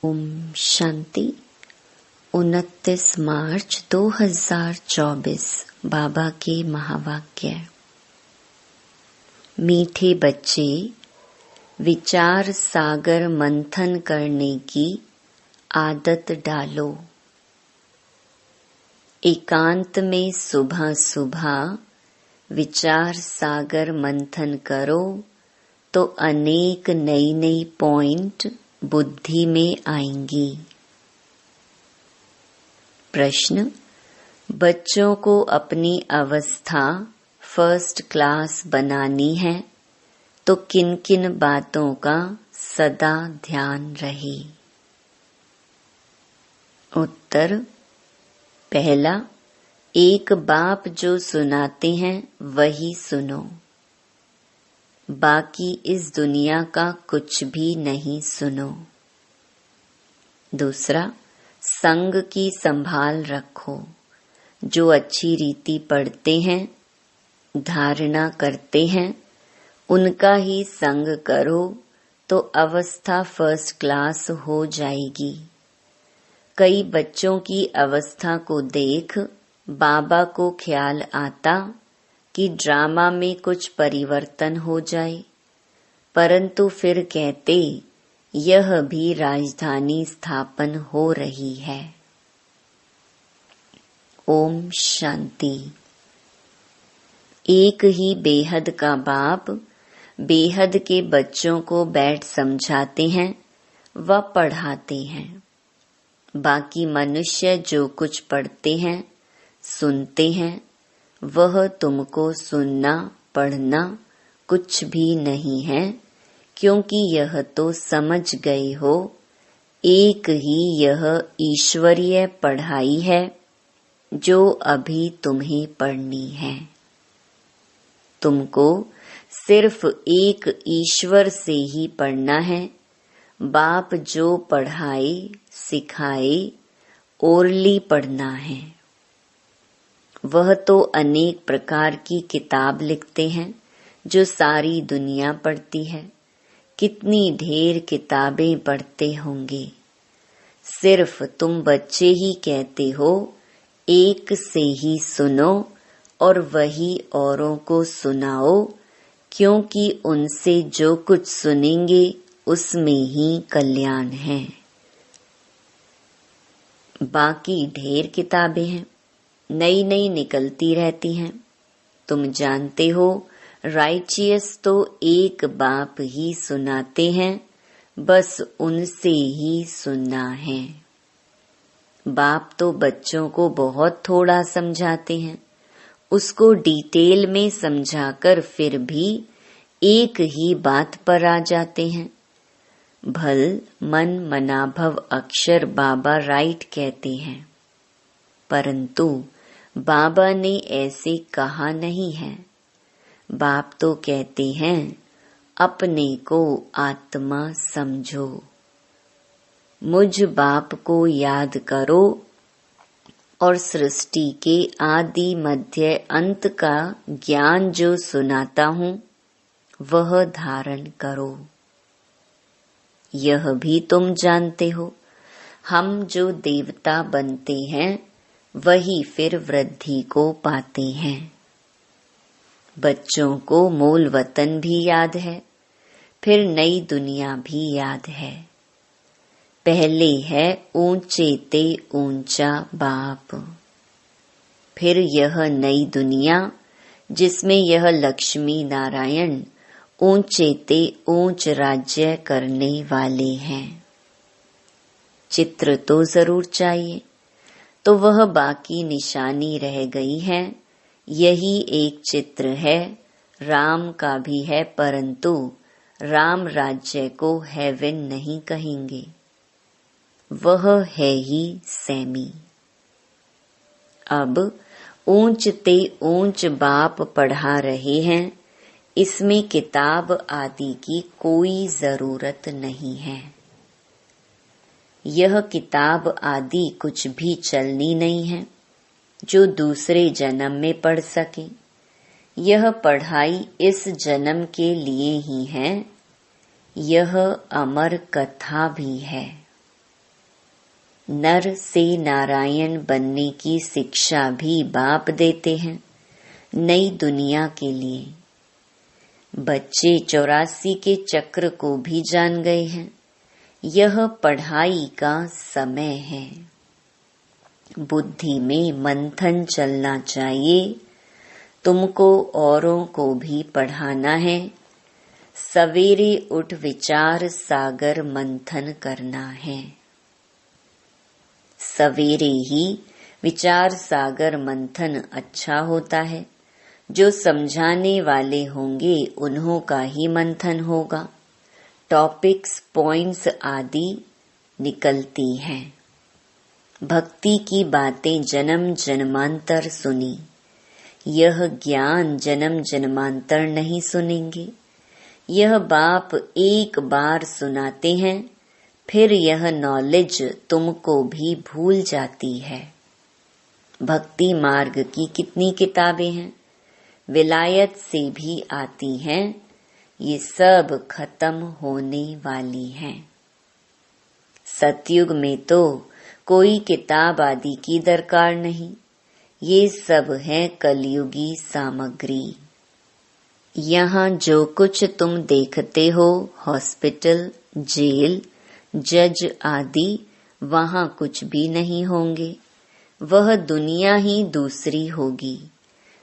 ओम शांति। 29 मार्च 2024 बाबा के महावाक्य। मीठे बच्चे, विचार सागर मंथन करने की आदत डालो। एकांत में सुबह सुबह विचार सागर मंथन करो तो अनेक नई नई पॉइंट बुद्धि में आएंगी। प्रश्न: बच्चों को अपनी अवस्था फर्स्ट क्लास बनानी है तो किन किन बातों का सदा ध्यान रहे? उत्तर: पहला, एक बाप जो सुनाते हैं वही सुनो, बाकी इस दुनिया का कुछ भी नहीं सुनो। दूसरा, संग की संभाल रखो। जो अच्छी रीति पढ़ते हैं, धारणा करते हैं, उनका ही संग करो तो अवस्था फर्स्ट क्लास हो जाएगी। कई बच्चों की अवस्था को देख बाबा को ख्याल आता कि ड्रामा में कुछ परिवर्तन हो जाए, परंतु फिर कहते यह भी राजधानी स्थापन हो रही है। ओम शांति। एक ही बेहद का बाप बेहद के बच्चों को बैठ समझाते हैं व पढ़ाते हैं। बाकी मनुष्य जो कुछ पढ़ते हैं, सुनते हैं, वह तुमको सुनना पढ़ना कुछ भी नहीं है, क्योंकि यह तो समझ गए हो एक ही यह ईश्वरीय पढ़ाई है जो अभी तुम्हें पढ़नी है। तुमको सिर्फ एक ईश्वर से ही पढ़ना है। बाप जो पढ़ाए सिखाए ओरली पढ़ना है। वह तो अनेक प्रकार की किताब लिखते हैं जो सारी दुनिया पढ़ती है। कितनी ढेर किताबें पढ़ते होंगे। सिर्फ तुम बच्चे ही कहते हो एक से ही सुनो और वही औरों को सुनाओ, क्योंकि उनसे जो कुछ सुनेंगे उसमें ही कल्याण है। बाकी ढेर किताबें हैं, नई नई निकलती रहती हैं। तुम जानते हो राइचियस तो एक बाप ही सुनाते हैं, बस उनसे ही सुनना है। बाप तो बच्चों को बहुत थोड़ा समझाते हैं, उसको डिटेल में समझाकर फिर भी एक ही बात पर आ जाते हैं। भल मन मनाभव अक्षर बाबा राइट कहते हैं, परंतु बाबा ने ऐसे कहा नहीं है। बाप तो कहते हैं अपने को आत्मा समझो, मुझ बाप को याद करो और सृष्टि के आदि मध्य अंत का ज्ञान जो सुनाता हूँ वह धारण करो। यह भी तुम जानते हो, हम जो देवता बनते हैं वही फिर वृद्धि को पाते हैं। बच्चों को मूल वतन भी याद है, फिर नई दुनिया भी याद है। पहले है ऊंचे ते ऊंचा बाप, फिर यह नई दुनिया जिसमें यह लक्ष्मी नारायण ऊंचे ते ऊंच राज्य करने वाले हैं। चित्र तो जरूर चाहिए, तो वह बाकी निशानी रह गई है। यही एक चित्र है, राम का भी है, परंतु राम राज्य को हेवन नहीं कहेंगे, वह है ही सेमी। अब ऊंच ते ऊंच बाप पढ़ा रहे हैं, इसमें किताब आदि की कोई जरूरत नहीं है। यह किताब आदि कुछ भी चलनी नहीं है जो दूसरे जन्म में पढ़ सके। यह पढ़ाई इस जन्म के लिए ही है। यह अमर कथा भी है। नर से नारायण बनने की शिक्षा भी बाप देते हैं नई दुनिया के लिए। बच्चे 84 के चक्र को भी जान गए हैं। यह पढ़ाई का समय है। बुद्धि में मंथन चलना चाहिए। तुमको औरों को भी पढ़ाना है। सवेरे उठ विचार सागर मंथन करना है। सवेरे ही विचार सागर मंथन अच्छा होता है। जो समझाने वाले होंगे उन्हों का ही मंथन होगा। टॉपिक्स, पॉइंट्स आदि निकलती हैं। भक्ति की बातें जन्म जन्मांतर सुनी। यह ज्ञान जन्म जन्मांतर नहीं सुनेंगे। यह बाप एक बार सुनाते हैं, फिर यह नॉलेज तुमको भी भूल जाती है। भक्ति मार्ग की कितनी किताबें हैं, विलायत से भी आती हैं। ये सब खत्म होने वाली हैं। सतयुग में तो कोई किताब आदि की दरकार नहीं। ये सब है कलयुगी सामग्री। यहाँ जो कुछ तुम देखते हो, हॉस्पिटल, जेल, जज आदि, वहाँ कुछ भी नहीं होंगे। वह दुनिया ही दूसरी होगी।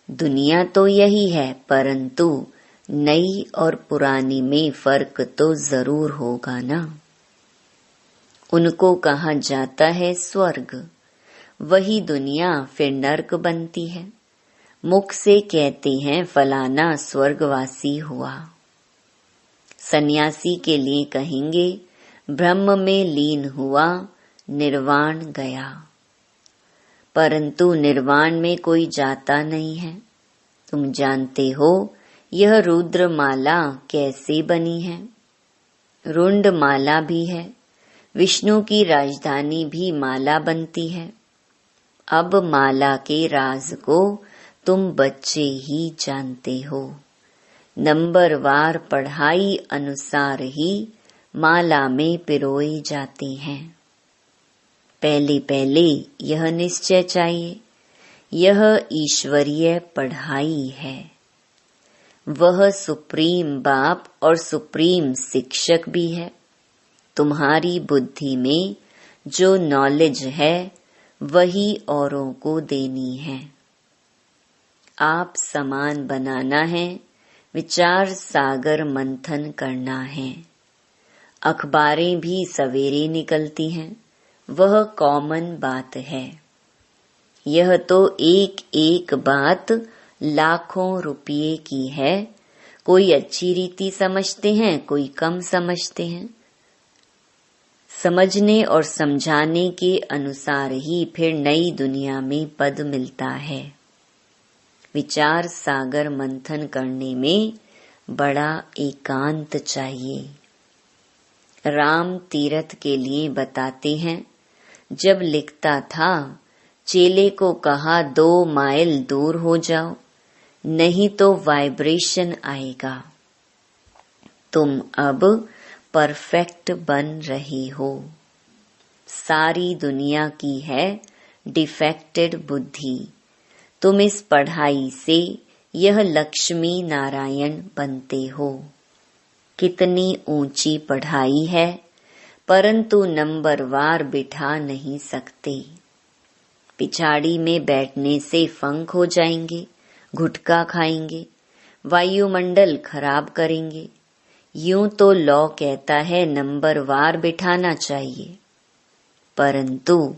दुनिया तो यही है, परंतु नई और पुरानी में फर्क तो जरूर होगा ना। उनको कहा जाता है स्वर्ग। वही दुनिया फिर नर्क बनती है। मुख से कहते हैं फलाना स्वर्गवासी हुआ। सन्यासी के लिए कहेंगे ब्रह्म में लीन हुआ, निर्वाण गया। परंतु निर्वाण में कोई जाता नहीं है। तुम जानते हो यह रुद्रमाला कैसे बनी है। रुंड माला भी है। विष्णु की राजधानी भी माला बनती है। अब माला के राज को तुम बच्चे ही जानते हो। नंबरवार पढ़ाई अनुसार ही माला में पिरोए जाते हैं। पहले पहले यह निश्चय चाहिए, यह ईश्वरीय पढ़ाई है। वह सुप्रीम बाप और सुप्रीम शिक्षक भी है। तुम्हारी बुद्धि में जो नॉलेज है वही औरों को देनी है। आप समान बनाना है, विचार सागर मंथन करना है। अखबारें भी सवेरे निकलती हैं, वह कॉमन बात है। यह तो एक एक बात लाखों रुपये की है। कोई अच्छी रीति समझते हैं, कोई कम समझते हैं। समझने और समझाने के अनुसार ही फिर नई दुनिया में पद मिलता है। विचार सागर मंथन करने में बड़ा एकांत चाहिए। राम तीर्थ के लिए बताते हैं, जब लिखता था चेले को कहा 2 माइल दूर हो जाओ, नहीं तो वाइब्रेशन आएगा। तुम अब परफेक्ट बन रहे हो। सारी दुनिया की है डिफेक्टेड बुद्धि। तुम इस पढ़ाई से यह लक्ष्मी नारायण बनते हो। कितनी ऊंची पढ़ाई है, परंतु नंबरवार बिठा नहीं सकते। पिछाड़ी में बैठने से फंक हो जाएंगे, गुटखा खाएंगे, वायुमंडल खराब करेंगे। यूं तो लॉ कहता है नंबरवार बिठाना चाहिए, परंतु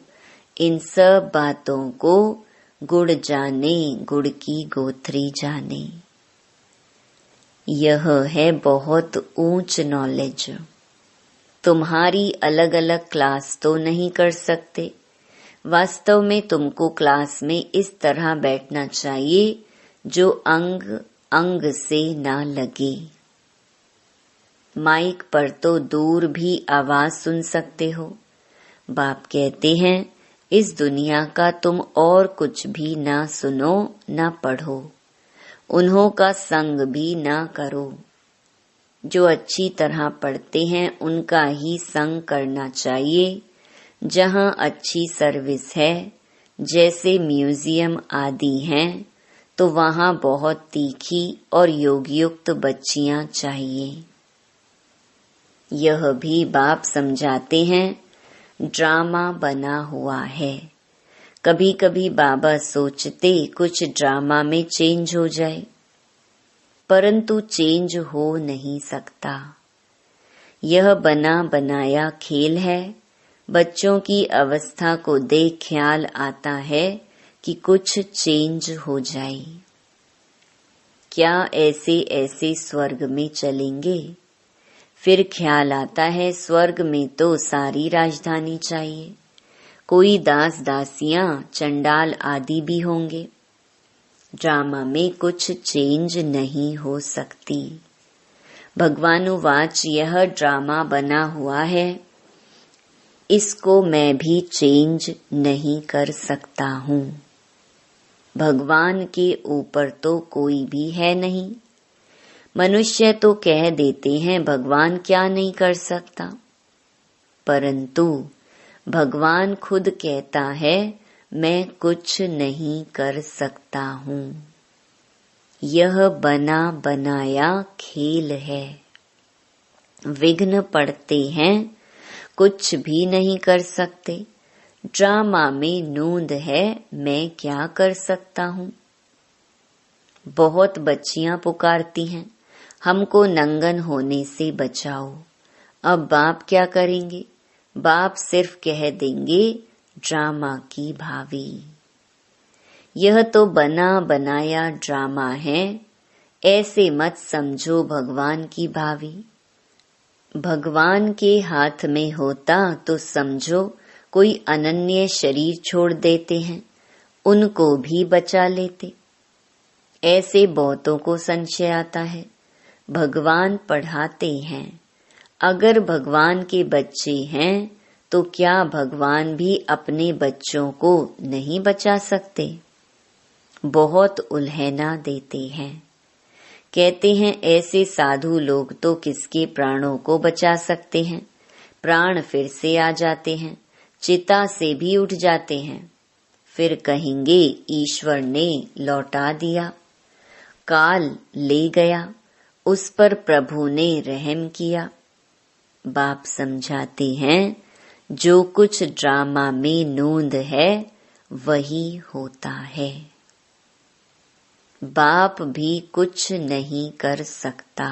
इन सब बातों को गुड़ जाने, गुड़ की गोथरी जाने। यह है बहुत ऊंच नॉलेज। तुम्हारी अलग अलग क्लास तो नहीं कर सकते। वास्तव में तुमको क्लास में इस तरह बैठना चाहिए जो अंग अंग से ना लगे। माइक पर तो दूर भी आवाज सुन सकते हो। बाप कहते हैं इस दुनिया का तुम और कुछ भी ना सुनो ना पढ़ो, उन्हों का संग भी ना करो। जो अच्छी तरह पढ़ते हैं उनका ही संग करना चाहिए। जहाँ अच्छी सर्विस है, जैसे म्यूजियम आदि हैं, तो वहाँ बहुत तीखी और योगयुक्त बच्चियाँ चाहिए। यह भी बाप समझाते हैं, ड्रामा बना हुआ है। कभी कभी बाबा सोचते कुछ ड्रामा में चेंज हो जाए, परंतु चेंज हो नहीं सकता। यह बना बनाया खेल है। बच्चों की अवस्था को देख ख्याल आता है कि कुछ चेंज हो जाए। क्या ऐसे ऐसे स्वर्ग में चलेंगे? फिर ख्याल आता है स्वर्ग में तो सारी राजधानी चाहिए। कोई दास दासियां, चंडाल आदि भी होंगे। ड्रामा में कुछ चेंज नहीं हो सकती। भगवानुवाच, यह ड्रामा बना हुआ है, इसको मैं भी चेंज नहीं कर सकता हूँ। भगवान के ऊपर तो कोई भी है नहीं। मनुष्य तो कह देते हैं भगवान क्या नहीं कर सकता, परंतु भगवान खुद कहता है मैं कुछ नहीं कर सकता हूँ। यह बना बनाया खेल है। विघ्न पड़ते हैं, कुछ भी नहीं कर सकते। ड्रामा में नूंद है, मैं क्या कर सकता हूँ। बहुत बच्चियां पुकारती हैं, हमको नंगन होने से बचाओ। अब बाप क्या करेंगे? बाप सिर्फ कह देंगे ड्रामा की भावी। यह तो बना बनाया ड्रामा है, ऐसे मत समझो भगवान की भावी। भगवान के हाथ में होता तो समझो कोई अनन्य शरीर छोड़ देते हैं, उनको भी बचा लेते। ऐसे बहुतों को संशय आता है। भगवान पढ़ाते हैं, अगर भगवान के बच्चे हैं तो क्या भगवान भी अपने बच्चों को नहीं बचा सकते? बहुत उल्हना देते हैं। कहते हैं ऐसे साधु लोग तो किसके प्राणों को बचा सकते हैं। प्राण फिर से आ जाते हैं, चिता से भी उठ जाते हैं। फिर कहेंगे ईश्वर ने लौटा दिया, काल ले गया, उस पर प्रभु ने रहम किया। बाप समझाते हैं जो कुछ ड्रामा में नूंद है वही होता है। बाप भी कुछ नहीं कर सकता।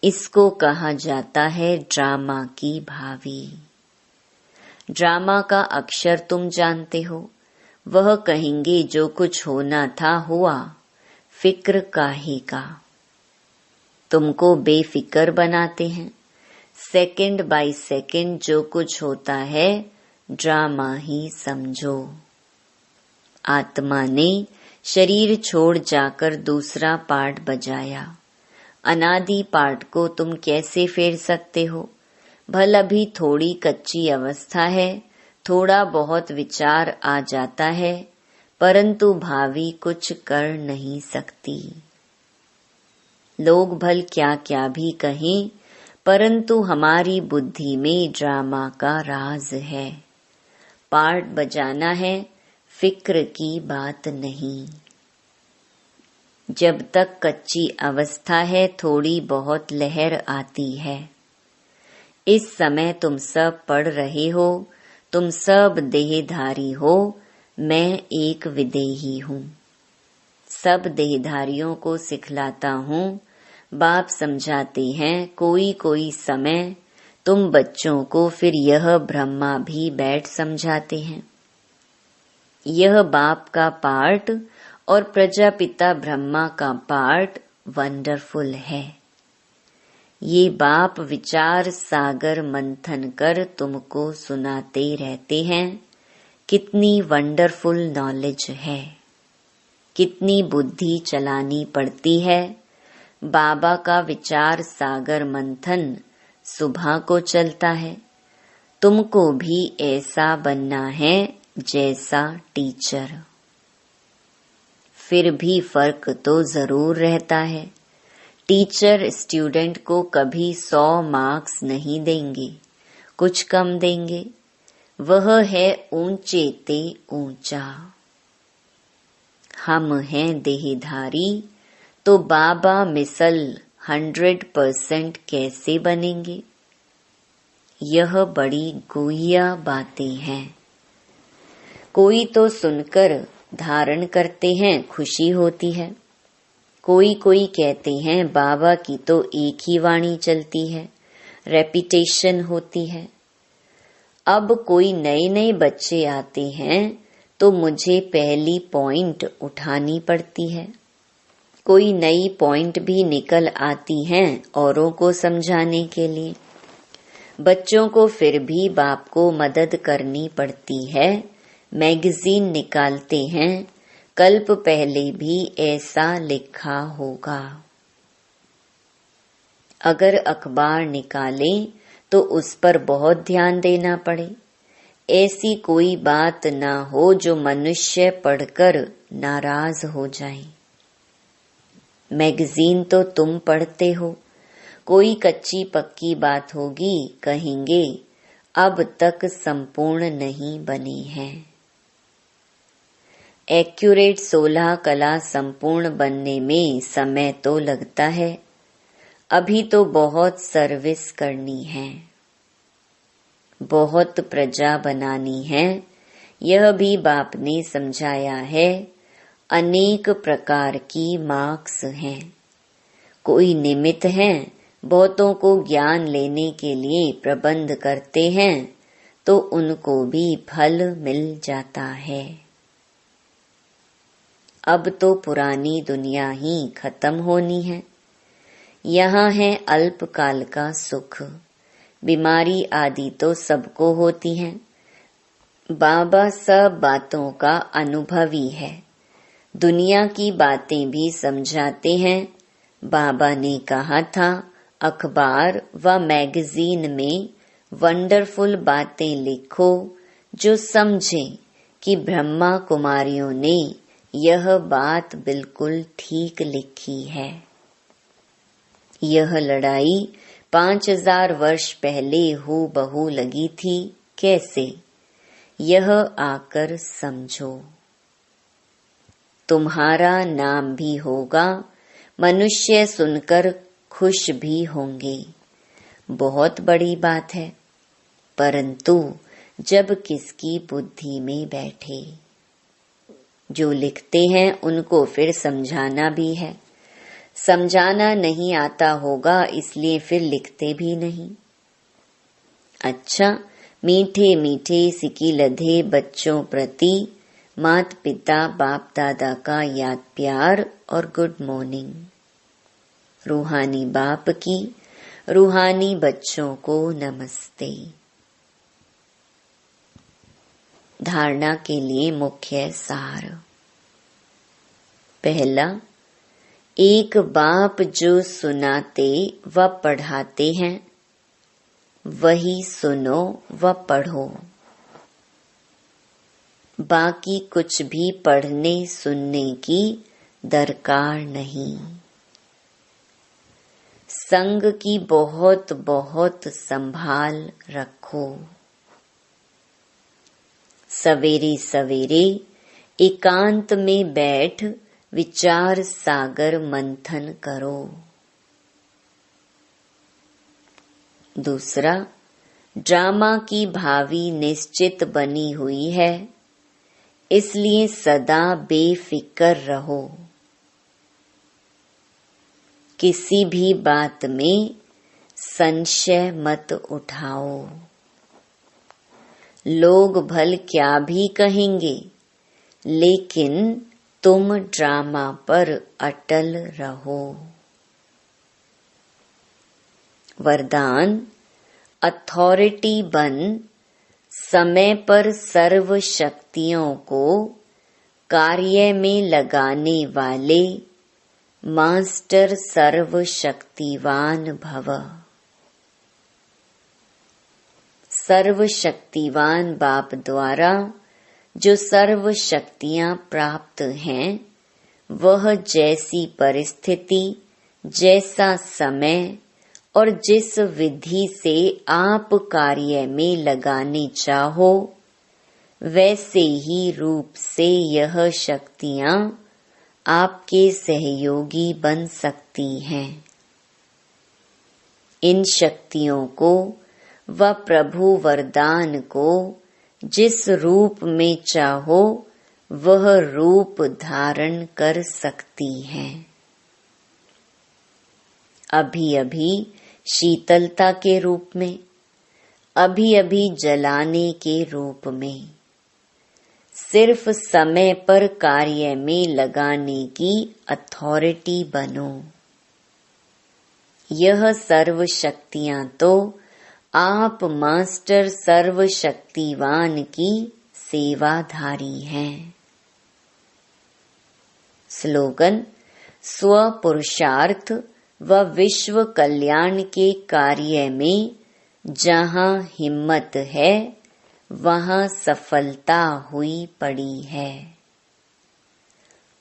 इसको कहा जाता है ड्रामा की भावी। ड्रामा का अक्षर तुम जानते हो। वह कहेंगे जो कुछ होना था हुआ, फिक्र काहे का। तुमको बेफिक्र बनाते हैं। सेकंड बाय सेकंड जो कुछ होता है ड्रामा ही समझो। आत्मा ने शरीर छोड़ जाकर दूसरा पार्ट बजाया। अनादि पार्ट को तुम कैसे फेर सकते हो? भल अभी थोड़ी कच्ची अवस्था है, थोड़ा बहुत विचार आ जाता है, परंतु भावी कुछ कर नहीं सकती। लोग भल क्या क्या भी कहें, परंतु हमारी बुद्धि में ड्रामा का राज है। पार्ट बजाना है, फिक्र की बात नहीं। जब तक कच्ची अवस्था है थोड़ी बहुत लहर आती है। इस समय तुम सब पढ़ रहे हो, तुम सब देहधारी हो, मैं एक विदेही हूँ। सब देहधारियों को सिखलाता हूँ। बाप समझाते हैं कोई कोई समय तुम बच्चों को फिर यह ब्रह्मा भी बैठ समझाते हैं। यह बाप का पार्ट और प्रजापिता ब्रह्मा का पार्ट वंडरफुल है। ये बाप विचार सागर मंथन कर तुमको सुनाते रहते हैं। कितनी वंडरफुल नॉलेज है, कितनी बुद्धि चलानी पड़ती है। बाबा का विचार सागर मंथन सुबह को चलता है। तुमको भी ऐसा बनना है जैसा टीचर। फिर भी फर्क तो जरूर रहता है। टीचर स्टूडेंट को कभी 100 मार्क्स नहीं देंगे, कुछ कम देंगे। वह है ऊंचे ते ऊंचा। हम हैं देहधारी, तो बाबा मिसल 100% कैसे बनेंगे? यह बड़ी गुह्य बातें हैं। कोई तो सुनकर धारण करते हैं, खुशी होती है। कोई कहते हैं बाबा की तो एक ही वाणी चलती है, रेपिटेशन होती है। अब कोई नए बच्चे आते हैं तो मुझे पहली पॉइंट उठानी पड़ती है। कोई नई पॉइंट भी निकल आती हैं औरों को समझाने के लिए। बच्चों को फिर भी बाप को मदद करनी पड़ती है। मैगजीन निकालते हैं, कल्प पहले भी ऐसा लिखा होगा। अगर अखबार निकालें तो उस पर बहुत ध्यान देना पड़े। ऐसी कोई बात ना हो जो मनुष्य पढ़कर नाराज हो जाए। मैगजीन तो तुम पढ़ते हो, कोई कच्ची पक्की बात होगी, कहेंगे अब तक संपूर्ण नहीं बनी है। एक्यूरेट 16 कला संपूर्ण बनने में समय तो लगता है। अभी तो बहुत सर्विस करनी है, बहुत प्रजा बनानी है। यह भी बाप ने समझाया है। अनेक प्रकार की मार्क्स हैं। कोई निमित्त हैं, बहुतों को ज्ञान लेने के लिए प्रबंध करते हैं तो उनको भी फल मिल जाता है। अब तो पुरानी दुनिया ही खत्म होनी है। यहाँ है अल्पकाल का सुख। बीमारी आदि तो सबको होती है। बाबा सब बातों का अनुभवी है। दुनिया की बातें भी समझाते हैं। बाबा ने कहा था अखबार व मैगजीन में वंडरफुल बातें लिखो जो समझें कि ब्रह्मा कुमारियों ने यह बात बिल्कुल ठीक लिखी है। यह लड़ाई 5000 वर्ष पहले हूबहू लगी थी। कैसे? यह आकर समझो। तुम्हारा नाम भी होगा, मनुष्य सुनकर खुश भी होंगे। बहुत बड़ी बात है, परंतु जब किसकी बुद्धि में बैठे। जो लिखते हैं उनको फिर समझाना भी है। समझाना नहीं आता होगा इसलिए फिर लिखते भी नहीं। अच्छा, मीठे मीठे सिकी लधे बच्चों प्रति माता पिता बाप दादा का याद प्यार और गुड मॉर्निंग। रूहानी बाप की रूहानी बच्चों को नमस्ते। धारणा के लिए मुख्य सार। पहला, एक बाप जो सुनाते व पढ़ाते हैं वही सुनो व पढ़ो। बाकी कुछ भी पढ़ने सुनने की दरकार नहीं। संग की बहुत बहुत संभाल रखो। सवेरे सवेरे एकांत में बैठ विचार सागर मंथन करो। दूसरा, ड्रामा की भावी निश्चित बनी हुई है, इसलिए सदा बेफिक्र रहो। किसी भी बात में संशय मत उठाओ। लोग भल क्या भी कहेंगे, लेकिन तुम ड्रामा पर अटल रहो। वरदान, अथॉरिटी बन समय पर सर्व शक्तियों को कार्य में लगाने वाले मास्टर सर्वशक्तिवान भव। सर्वशक्तिवान बाप द्वारा जो सर्व शक्तियां प्राप्त हैं, वह जैसी परिस्थिति जैसा समय और जिस विधि से आप कार्य में लगाने चाहो, वैसे ही रूप से यह शक्तियां आपके सहयोगी बन सकती हैं। इन शक्तियों को व प्रभु वरदान को जिस रूप में चाहो वह रूप धारण कर सकती हैं। अभी अभी शीतलता के रूप में, अभी अभी जलाने के रूप में, सिर्फ समय पर कार्य में लगाने की अथॉरिटी बनो। यह सर्व शक्तियां तो आप मास्टर सर्वशक्तिवान की सेवाधारी हैं। स्लोगन: स्व पुरुषार्थ व विश्व कल्याण के कार्य में जहाँ हिम्मत है वहाँ सफलता हुई पड़ी है।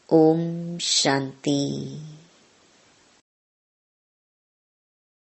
ओम शांति।